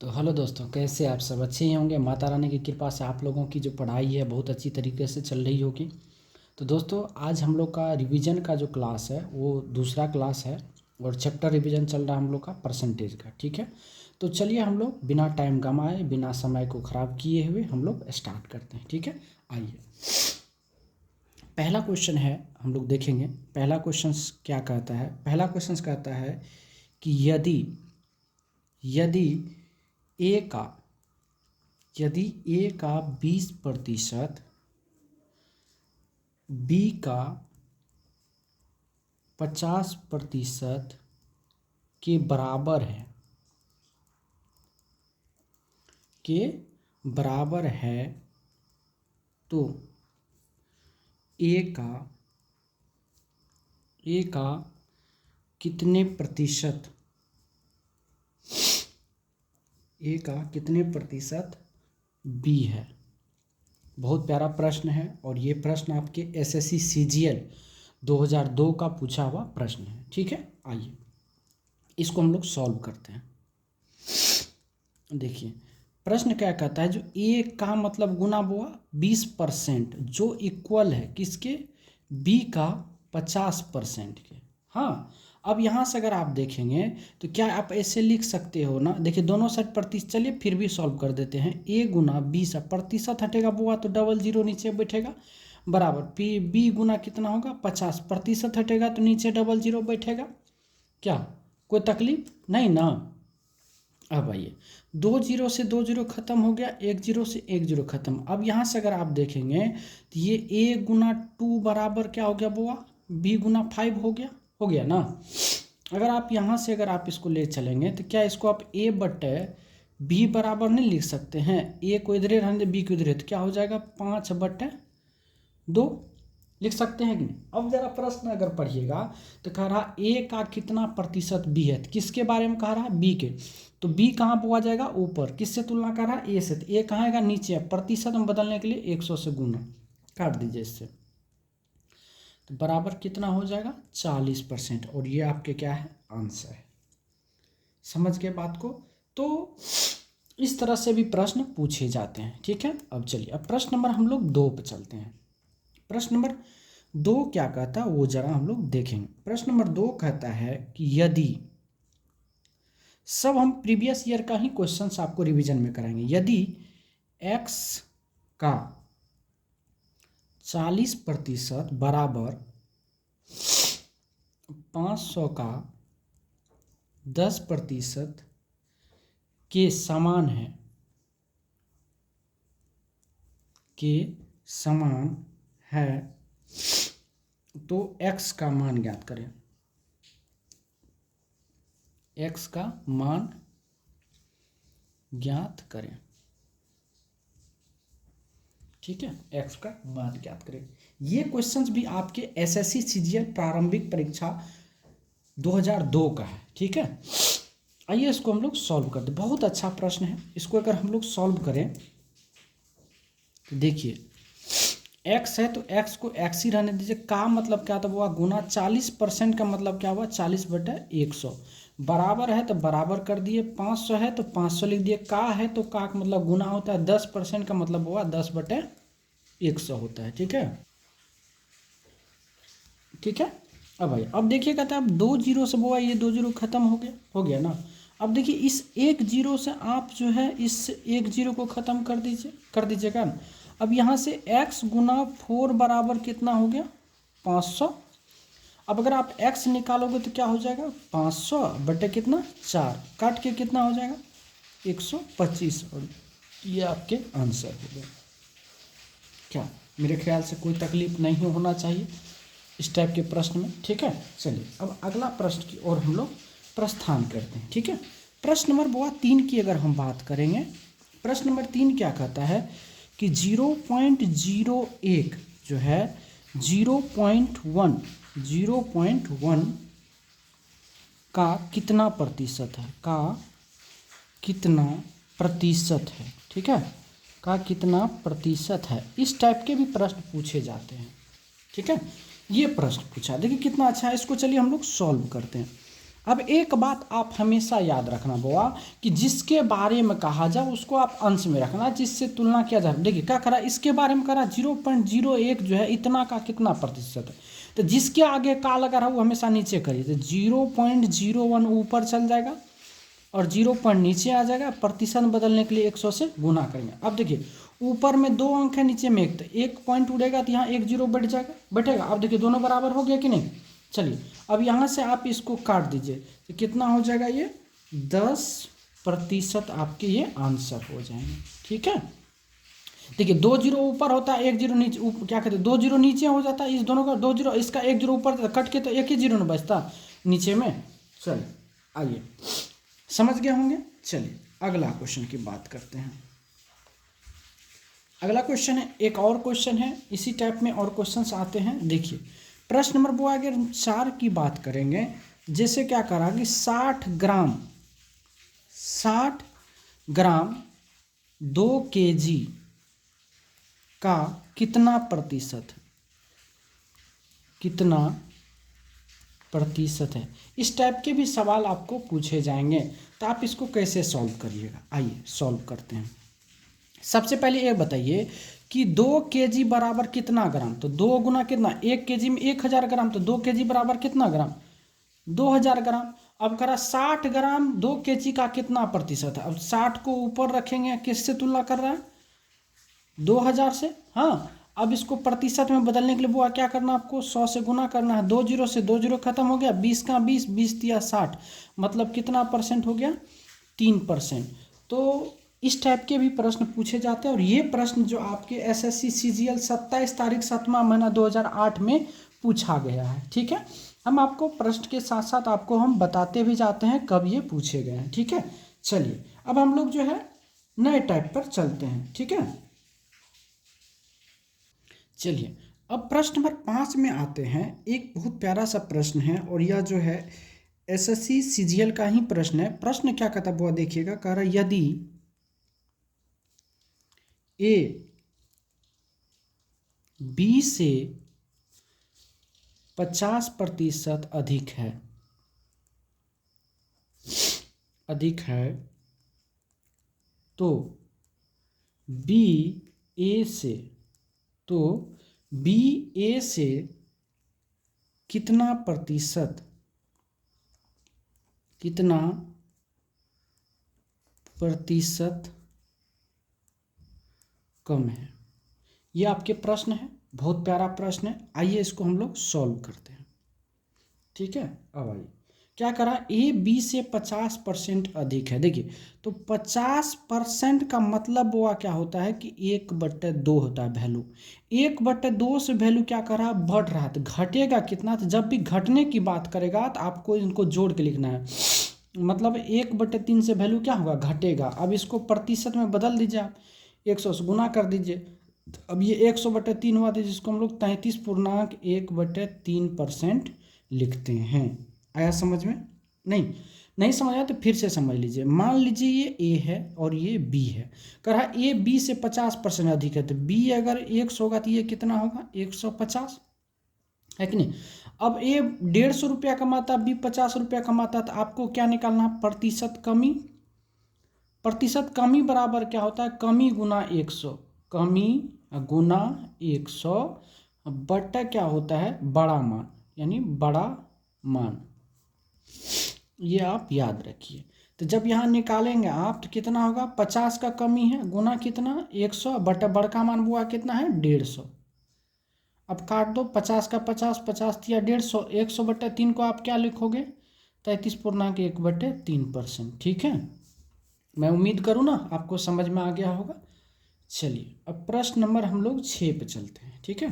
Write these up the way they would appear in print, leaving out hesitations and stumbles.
तो हेलो दोस्तों, कैसे आप सब अच्छे ही होंगे। माता रानी की कृपा से आप लोगों की जो पढ़ाई है बहुत अच्छी तरीके से चल रही होगी। तो दोस्तों, आज हम लोग का रिवीजन का जो क्लास है वो दूसरा क्लास है और चैप्टर रिवीजन चल रहा है हम लोग का परसेंटेज का। ठीक है, तो चलिए हम लोग बिना टाइम गंवाए, बिना समय को ख़राब किए हुए हम लोग स्टार्ट करते हैं। ठीक है, आइए। पहला क्वेश्चन है, हम लोग देखेंगे पहला क्वेश्चन क्या कहता है। पहला क्वेश्चन कहता है कि यदि यदि ए का यदि ए का 20%, बी का 50% के बराबर है तो ए का कितने प्रतिशत बी है। बहुत प्यारा प्रश्न है और ये प्रश्न आपके एसएससी सीजीएल 2002 का पूछा हुआ प्रश्न है। ठीक है, आइए इसको हम लोग सॉल्व करते हैं। देखिए प्रश्न क्या कहता है, जो ए का मतलब गुना हुआ 20% जो इक्वल है किसके, बी का 50% के। हाँ, अब यहाँ से अगर आप देखेंगे तो क्या आप ऐसे लिख सकते हो ना। देखिए दोनों साइड प्रतिशत, चलिए फिर भी सॉल्व कर देते हैं। ए गुना 20, प्रतिशत हटेगा बुआ तो डबल जीरो नीचे बैठेगा, बराबर पी बी गुना कितना होगा 50, प्रतिशत हटेगा तो नीचे डबल जीरो बैठेगा। क्या कोई तकलीफ नहीं ना। अब आइए, 2 जीरो से 2 जीरो खत्म हो गया, 1 जीरो से 1 जीरो खत्म। अब यहाँ से अगर आप देखेंगे तो ये ए गुना 2 बराबर क्या हो गया बुआ, बी गुना 5 हो गया ना। अगर आप यहाँ से अगर आप इसको ले चलेंगे तो क्या इसको आप ए बटे बी बराबर नहीं लिख सकते हैं। ए को इधरे रहने दे, बी को इधरे, तो क्या हो जाएगा 5/2 लिख सकते हैं कि नहीं। अब जरा प्रश्न अगर पढ़िएगा तो कह रहा ए का कितना प्रतिशत बी है, तो किसके बारे में कह रहा है, बी के। तो बी कहाँ पर आ जाएगा, ऊपर। किससे तुलना कर रहा है, ए से, तो ए कहाँ आएगा, नीचे। प्रतिशत में बदलने के लिए 100 से गुना काट दीजिए इससे, तो बराबर कितना हो जाएगा 40%। और ये आपके क्या है, आंसर है। समझ गए बात को। तो इस तरह से भी प्रश्न पूछे जाते हैं। ठीक है, अब चलिए अब प्रश्न नंबर हम लोग 2 पे चलते हैं। प्रश्न नंबर 2 क्या कहता है वो जरा हम लोग देखेंगे। प्रश्न नंबर 2 कहता है कि यदि, सब हम प्रीवियस ईयर का ही क्वेश्चंस आपको रिवीजन में कराएंगे। यदि x का 40% बराबर 500 का 10% के समान है तो x का मान ज्ञात करें। x का मान ज्ञात करें। ठीक है, x का मान ज्ञात करें। ये क्वेश्चंस भी आपके एसएससी सीजीएल प्रारंभिक परीक्षा 2002 का है। ठीक है, आइए इसको हम लोग सॉल्व करते हैं। बहुत अच्छा प्रश्न है, इसको अगर हम लोग सॉल्व करें तो देखिए x है तो x को x ही रहने दीजिए। का मतलब क्या था वो, गुना 40% का मतलब क्या हुआ 40/100, बराबर है तो बराबर कर दिए। 500 है तो 500 लिख दिए। का है तो का मतलब गुना होता है, 10% का मतलब हुआ 10/100 होता है। ठीक है, ठीक है। अब भाई अब देखिए कहता है अब 2 जीरो से बुआ ये 2 जीरो खत्म हो गया ना। अब देखिए इस 1 जीरो से आप जो है इस 1 जीरो को ख़त्म कर दीजिएगा ना। अब यहाँ से x गुना 4 बराबर कितना हो गया 500। अब अगर आप x निकालोगे तो क्या हो जाएगा 500 बटे कितना 4, काट के कितना हो जाएगा 125। और ये आपके आंसर हो गए। क्या मेरे ख्याल से कोई तकलीफ नहीं होना चाहिए इस टाइप के प्रश्न में। ठीक है, चलिए अब अगला प्रश्न की ओर हम लोग प्रस्थान करते हैं। ठीक है, प्रश्न नंबर 3 की अगर हम बात करेंगे, प्रश्न नंबर 3 क्या कहता है कि 0.01 जो है 0.1 का कितना प्रतिशत है, ठीक है, का कितना प्रतिशत है। इस टाइप के भी प्रश्न पूछे जाते हैं। ठीक है, ये प्रश्न पूछा, देखिए कितना अच्छा है। इसको चलिए हम लोग सॉल्व करते हैं। अब एक बात आप हमेशा याद रखना बुआ कि जिसके बारे में कहा जाए उसको आप अंश में रखना, जिससे तुलना किया जाए। देखिए क्या करा, इसके बारे में करा 0.01 जो है इतना का कितना प्रतिशत है, तो जिसके आगे का लगा रहा वो हमेशा नीचे करिए, तो 0.01 ऊपर चल जाएगा और 0 पॉइंट नीचे आ जाएगा। प्रतिशत बदलने के लिए 100 से गुना करेंगे। अब देखिए ऊपर में 2 अंक है, नीचे में 1, तो 1 पॉइंट उड़ेगा तो यहाँ 1 0 बैठ जाएगा, बैठेगा। अब देखिए दोनों बराबर हो गया कि नहीं। चलिए अब यहाँ से आप इसको काट दीजिए तो कितना हो जाएगा, ये 10% आपके ये आंसर हो जाएंगे। ठीक है, देखिए 2 0 ऊपर होता है, 1 0 नीचे, क्या कहते हैं 2 0 नीचे हो जाता है, इस दोनों का 2 0, इसका 1 0 ऊपर कट के तो 1 ही 0 न बचता नीचे में। चलिए आइए, समझ गए होंगे। चलिए अगला क्वेश्चन की बात करते हैं। अगला क्वेश्चन है, एक और क्वेश्चन है इसी टाइप में और क्वेश्चंस आते हैं। देखिए प्रश्न नंबर वो अगर 4 की बात करेंगे, जैसे क्या करा कि 60 ग्राम 2 kg का कितना प्रतिशत है। इस टाइप के भी सवाल आपको पूछे जाएंगे, तो आप इसको कैसे सॉल्व करिएगा। आइए सॉल्व करते हैं। सबसे पहले ये बताइए कि 2 kg बराबर कितना ग्राम, तो 2 गुना कितना, 1 kg में 1000 ग्राम, तो 2 kg बराबर कितना ग्राम, 2000 ग्राम। अब करा 60 ग्राम 2 kg का कितना प्रतिशत है। अब 60 को ऊपर रखेंगे, किससे तुलना कर रहा है, 2000 से। हाँ, अब इसको प्रतिशत में बदलने के लिए वो क्या करना, आपको 100 से गुना करना है। 2 0 से 2 0 खत्म हो गया, 20 का 20, 20 तिया 60, मतलब कितना परसेंट हो गया, 3%। तो इस टाइप के भी प्रश्न पूछे जाते हैं, और ये प्रश्न जो आपके एसएससी सीजीएल 27 तारीख 7वां महीना 2008 में पूछा गया है। ठीक है, हम आपको प्रश्न के साथ साथ आपको हम बताते भी जाते हैं कब ये पूछे गए हैं। ठीक है, चलिए अब हम लोग जो है नए टाइप पर चलते हैं। ठीक है, चलिए अब प्रश्न नंबर 5 में आते हैं। एक बहुत प्यारा सा प्रश्न है, और यह जो है एसएससी सीजीएल का ही प्रश्न है। प्रश्न क्या कहता है वो देखिएगा, कह रहा यदि ए बी से 50% अधिक है तो बी ए से कितना प्रतिशत कम है। ये आपके प्रश्न है, बहुत प्यारा प्रश्न है। आइए इसको हम लोग सॉल्व करते हैं। ठीक है, अब आइए क्या करा, ए बी से 50% अधिक है। देखिए तो 50% का मतलब वो क्या होता है कि 1/2 होता है वैल्यू। 1/2 से वैल्यू क्या कर रहा, बढ़ रहा है, तो घटेगा कितना। तो जब भी घटने की बात करेगा तो आपको इनको जोड़ के लिखना है, मतलब 1/3 से वैल्यू क्या होगा, घटेगा। अब इसको प्रतिशत में बदल दीजिए आप, 100 से गुना कर दीजिए। अब ये 100/3 हुआ था, जिसको हम लोग 33.1/3% लिखते हैं। आया समझ में, नहीं समझ आया तो फिर से समझ लीजिए। मान लीजिए ये ए है और ये बी है, कह रहा ए बी से 50% अधिक है, तो बी अगर 100 होगा तो ये कितना होगा, 150 है कि नहीं। अब ए 150 रुपया कमाता, बी 50 रुपया कमाता, तो आपको क्या निकालना, प्रतिशत कमी बराबर क्या होता है, कमी गुना 100, कमी गुना 100 बटा क्या होता है, बड़ा मान, यानी बड़ा मान। ये आप याद रखिए। तो जब यहाँ निकालेंगे आप तो कितना होगा, 50 का कमी है गुना कितना, 100 बटा बड़का मान हुआ कितना है, 150। अब काट दो, 50 का 50, 50 या 150, 100/3 को आप क्या लिखोगे, 33.1/3%। ठीक है, मैं उम्मीद करूँ ना आपको समझ में आ गया होगा। चलिए अब प्रश्न नंबर हम लोग 6 पे चलते हैं। ठीक है,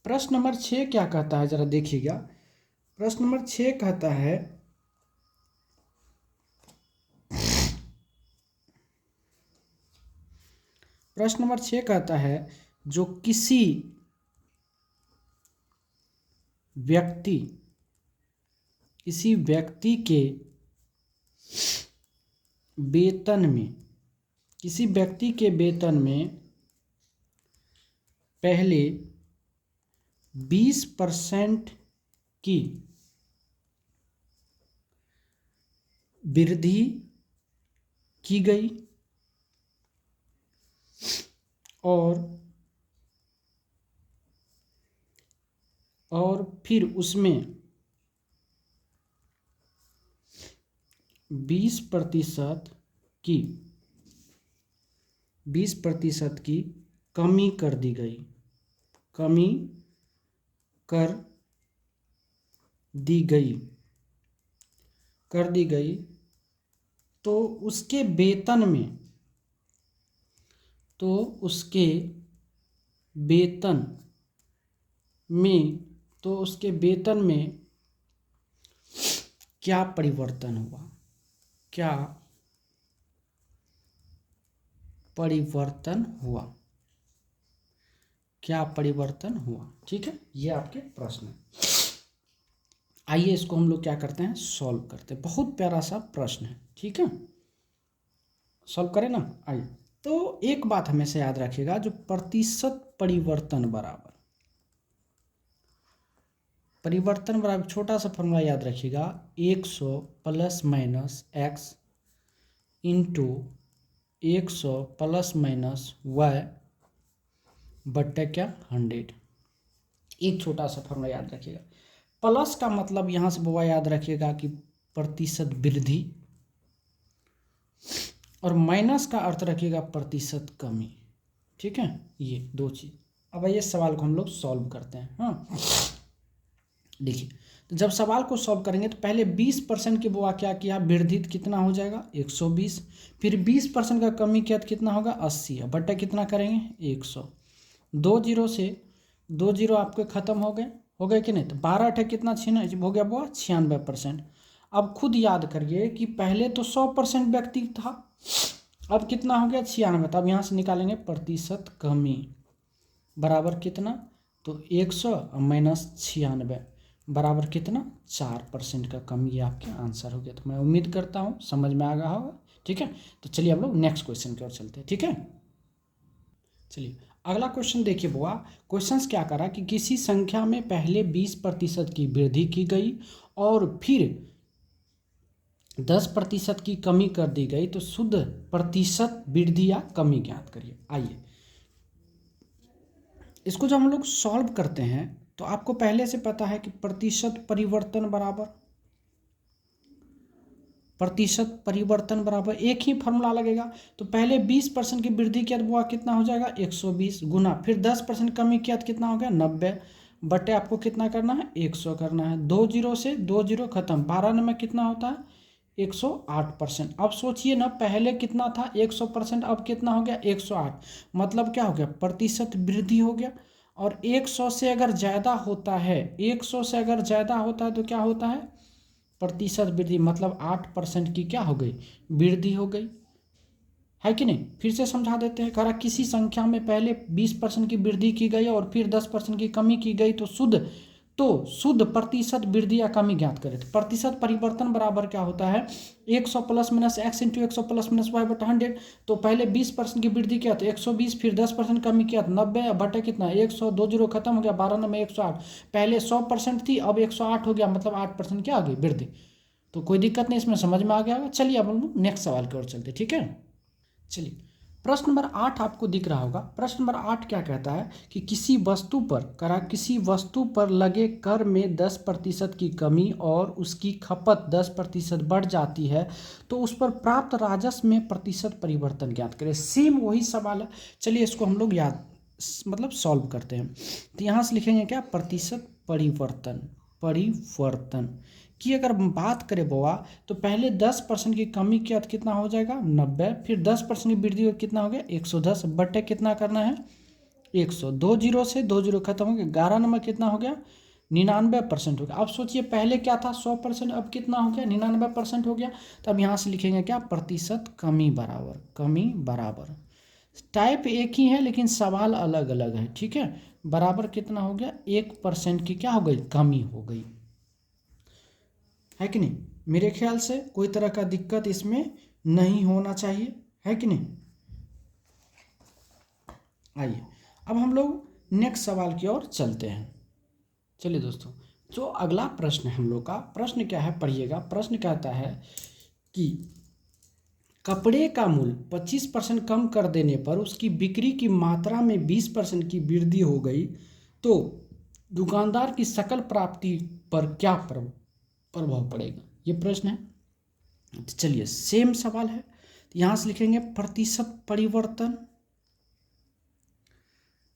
प्रश्न नंबर 6 क्या कहता है जरा देखिएगा। प्रश्न नंबर 6 कहता है, प्रश्न नंबर 6 कहता है जो किसी व्यक्ति के वेतन में पहले 20% की वृद्धि की गई और फिर उसमें 20% की कमी कर दी गई, कमी कर दी गई तो उसके वेतन में क्या परिवर्तन हुआ, ठीक है। ये आपके प्रश्न है। आइए इसको हम लोग क्या करते हैं, सॉल्व करते हैं। बहुत प्यारा सा प्रश्न है, ठीक है, सॉल्व करें ना। आइए, तो एक बात हमेशा याद रखिएगा, जो प्रतिशत परिवर्तन बराबर छोटा सा फॉर्मूला याद रखिएगा, 100 plus minus X into 100 plus minus Y बट्टे क्या 100। एक छोटा सा फॉर्मूला याद रखिएगा। प्लस का मतलब यहाँ से वो याद रखिएगा कि प्रतिशत वृद्धि, और माइनस का अर्थ रखिएगा प्रतिशत कमी, ठीक है। ये दो चीज़। अब ये सवाल को हम लोग सॉल्व करते हैं। हाँ, देखिए, तो जब सवाल को सॉल्व करेंगे तो पहले 20% की बुआ क्या किया, वृद्धि कितना हो जाएगा 120, फिर 20% का कमी किया तो कितना होगा 80, बट्टा कितना करेंगे 100। 2 जीरो से 2 जीरो आपके ख़त्म हो गए कि नहीं, तो 12 अठे कितना छीना हो गया बुआ 96%। अब खुद याद करिए कि पहले तो 100% व्यक्ति था, अब कितना हो गया 96। तो अब यहाँ से निकालेंगे प्रतिशत कमी बराबर कितना, तो 100 माइनस 96 बराबर कितना 4% का कमी। ये आपके आंसर हो गया। तो मैं उम्मीद करता हूँ समझ में आ गया होगा, ठीक है। तो चलिए हम लोग नेक्स्ट क्वेश्चन की ओर चलते हैं, ठीक है। चलिए अगला क्वेश्चन देखिए बुआ। क्वेश्चन क्या करा कि किसी संख्या में पहले 20% की वृद्धि की गई और फिर 10% की कमी कर दी गई, तो शुद्ध प्रतिशत वृद्धि या कमी ज्ञात करिए। आइए इसको जब हम लोग सॉल्व करते हैं तो आपको पहले से पता है कि प्रतिशत परिवर्तन बराबर एक ही फॉर्मूला लगेगा। तो पहले 20% की वृद्धि किया तो वो कितना हो जाएगा 120 गुना, फिर 10% कमी किया तो कितना हो गया 90 बटे आपको कितना करना है 100 करना है। 2 जीरो से 2 जीरो खत्म, 12 में कितना होता है 108%। अब सोचिए ना, पहले कितना था 100%, अब कितना हो गया 108, मतलब क्या हो गया प्रतिशत वृद्धि हो गया। और 100 से अगर ज़्यादा होता है, 100 से अगर ज़्यादा होता है तो क्या होता है प्रतिशत वृद्धि, मतलब 8% की क्या हो गई वृद्धि हो गई, है कि नहीं। फिर से समझा देते हैं। करा किसी संख्या में पहले 20% की वृद्धि की गई और फिर 10% की कमी की गई, तो शुद्ध प्रतिशत वृद्धि या कमी ज्ञात करें। तो प्रतिशत परिवर्तन बराबर क्या होता है 100 plus minus X into 100 plus minus Y बटा 100। तो पहले 20% की वृद्धि किया तो 120, फिर 10% कमी किया तो 90 बटे कितना 100, 2 जीरो खत्म हो गया, 12 में 108। पहले 100% थी, अब 108 हो गया, मतलब 8% क्या आ गई वृद्धि। तो कोई दिक्कत नहीं, इसमें समझ में आ गया होगा। चलिए अब हम नेक्स्ट सवाल की ओर चलते, ठीक है। चलिए प्रश्न नंबर 8 आपको दिख रहा होगा। प्रश्न नंबर 8 क्या कहता है कि किसी वस्तु पर लगे कर में 10% की कमी और उसकी खपत 10% बढ़ जाती है, तो उस पर प्राप्त राजस्व में प्रतिशत परिवर्तन ज्ञात करें। सेम वही सवाल है। चलिए इसको हम लोग सॉल्व करते हैं। तो यहाँ से लिखेंगे क्या प्रतिशत परिवर्तन की अगर बात करें बुआ, तो पहले 10% की कमी किया तो कितना हो जाएगा 90, फिर 10% की वृद्धि हो कितना हो गया 110 बटे कितना करना है 100। 2 जीरो से 2 जीरो खत्म हो गया, 11 नंबर कितना हो गया 99% हो गया। अब सोचिए पहले क्या था 100%, अब कितना हो गया 99% हो गया। तो अब यहाँ से लिखेंगे क्या प्रतिशत कमी बराबर टाइप एक ही है लेकिन सवाल अलग अलग है, ठीक है। बराबर कितना हो गया 1% की क्या हो गई कमी हो गई, है कि नहीं। मेरे ख्याल से कोई तरह का दिक्कत इसमें नहीं होना चाहिए, है कि नहीं। आइए अब हम लोग नेक्स्ट सवाल की ओर चलते हैं। चलिए दोस्तों, जो अगला प्रश्न है हम लोग का, प्रश्न क्या है पढ़िएगा। प्रश्न कहता है कि कपड़े का मूल्य 25% कम कर देने पर उसकी बिक्री की मात्रा में 20% की वृद्धि हो गई तो दुकानदार की सकल प्राप्ति पर क्या प्रभाव पड़ेगा, ये प्रश्न है। तो चलिए सेम सवाल है, तो यहाँ से लिखेंगे प्रतिशत परिवर्तन।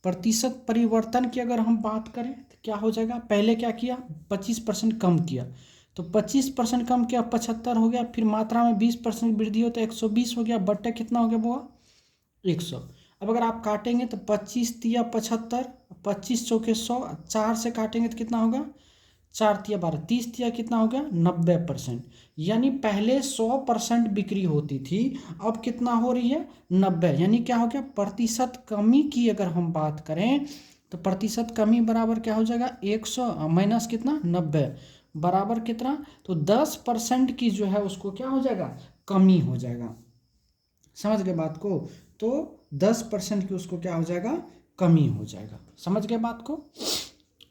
प्रतिशत परिवर्तन की अगर हम बात करें तो क्या हो जाएगा, पहले क्या किया 25% कम किया, तो 25% कम किया 75 हो गया, फिर मात्रा में 20% वृद्धि हो तो 120 हो गया, बट्टे कितना हो गया बुआ 100। अब अगर आप काटेंगे तो 25 तिया 75, 25 चौके 100, 4 से काटेंगे तो कितना होगा 4 तिया 12, 30 तिया कितना हो गया 90%। यानी पहले 100% बिक्री होती थी, अब कितना हो रही है 90, यानी क्या हो गया प्रतिशत कमी की अगर हम बात करें तो प्रतिशत कमी बराबर क्या हो जाएगा 100 माइनस कितना 90 बराबर कितना, तो 10% की जो है उसको क्या हो जाएगा कमी हो जाएगा। समझ गए बात को, तो 10% की उसको क्या हो जाएगा कमी हो जाएगा। समझ गए बात को।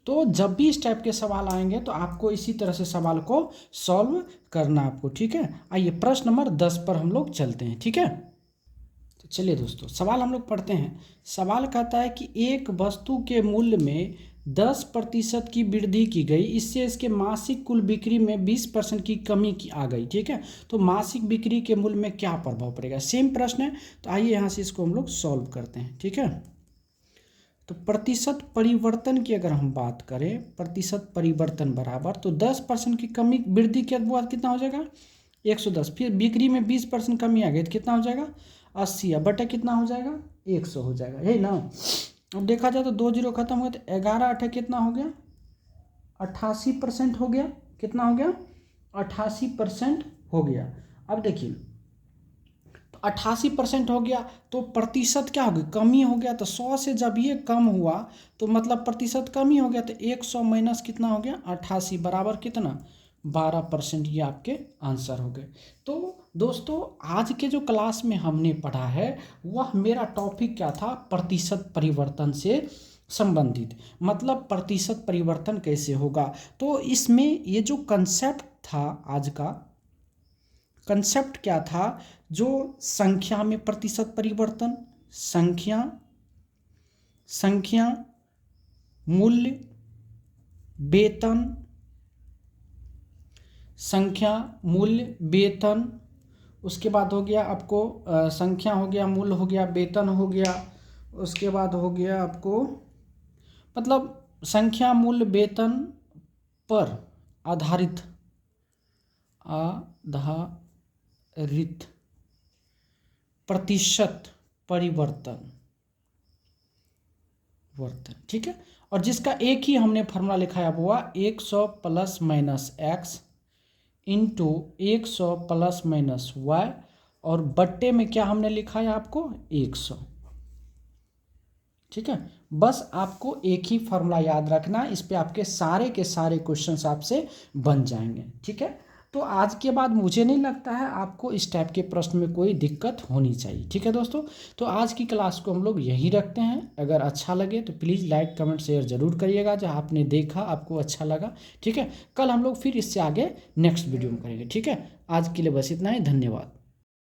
तो जब भी इस टाइप के सवाल आएंगे तो आपको इसी तरह से सवाल को सॉल्व करना आपको, ठीक है। आइए प्रश्न नंबर 10 पर हम लोग चलते हैं, ठीक है। तो चलिए दोस्तों सवाल हम लोग पढ़ते हैं। सवाल कहता है कि एक वस्तु के मूल्य में 10% की वृद्धि की गई, इससे इसके मासिक कुल बिक्री में 20% की कमी की आ गई, ठीक है। तो मासिक बिक्री के मूल्य में क्या प्रभाव पड़ेगा, सेम प्रश्न है। तो आइए यहाँ से इसको हम लोग सॉल्व करते हैं, ठीक है। तो प्रतिशत परिवर्तन की अगर हम बात करें, प्रतिशत परिवर्तन बराबर तो 10% की कमी वृद्धि के बाद कितना हो जाएगा 110, फिर बिक्री में 20% कमी आ गई तो कितना हो जाएगा 80, बटे कितना हो जाएगा 100 हो जाएगा, यही ना। अब देखा जाए तो 2 जीरो खत्म हो गया तो 11 8 कितना हो गया 88% हो गया, कितना हो गया 88% हो गया। अब देखिए तो 88% हो गया तो प्रतिशत क्या हो गया कमी हो गया, तो 100 से जब ये कम हुआ तो मतलब प्रतिशत कमी हो गया, तो 100 माइनस कितना हो गया 88 बराबर कितना 12%, ये आपके आंसर हो गए। तो दोस्तों आज के जो क्लास में हमने पढ़ा है वह मेरा टॉपिक क्या था, प्रतिशत परिवर्तन से संबंधित, मतलब प्रतिशत परिवर्तन कैसे होगा। तो इसमें ये जो कंसेप्ट था, आज का कंसेप्ट क्या था, जो संख्या में प्रतिशत परिवर्तन, संख्या मूल्य वेतन, संख्या मूल्य वेतन, उसके बाद हो गया आपको संख्या हो गया, मूल्य हो गया, वेतन हो गया, उसके बाद हो गया आपको मतलब संख्या मूल्य वेतन पर आधारित प्रतिशत परिवर्तन, ठीक है। और जिसका एक ही हमने फॉर्मूला लिखा है वो 100 plus minus X into 100 plus minus Y, और बट्टे में क्या हमने लिखा है आपको 100, ठीक है। बस आपको एक ही फॉर्मूला याद रखना, इस पे आपके सारे के सारे क्वेश्चंस आपसे बन जाएंगे, ठीक है। तो आज के बाद मुझे नहीं लगता है आपको इस टाइप के प्रश्न में कोई दिक्कत होनी चाहिए, ठीक है दोस्तों। तो आज की क्लास को हम लोग यहीं रखते हैं। अगर अच्छा लगे तो प्लीज़ लाइक कमेंट शेयर ज़रूर करिएगा, जहाँ आपने देखा आपको अच्छा लगा, ठीक है। कल हम लोग फिर इससे आगे नेक्स्ट वीडियो में करेंगे, ठीक है। आज के लिए बस इतना ही, धन्यवाद।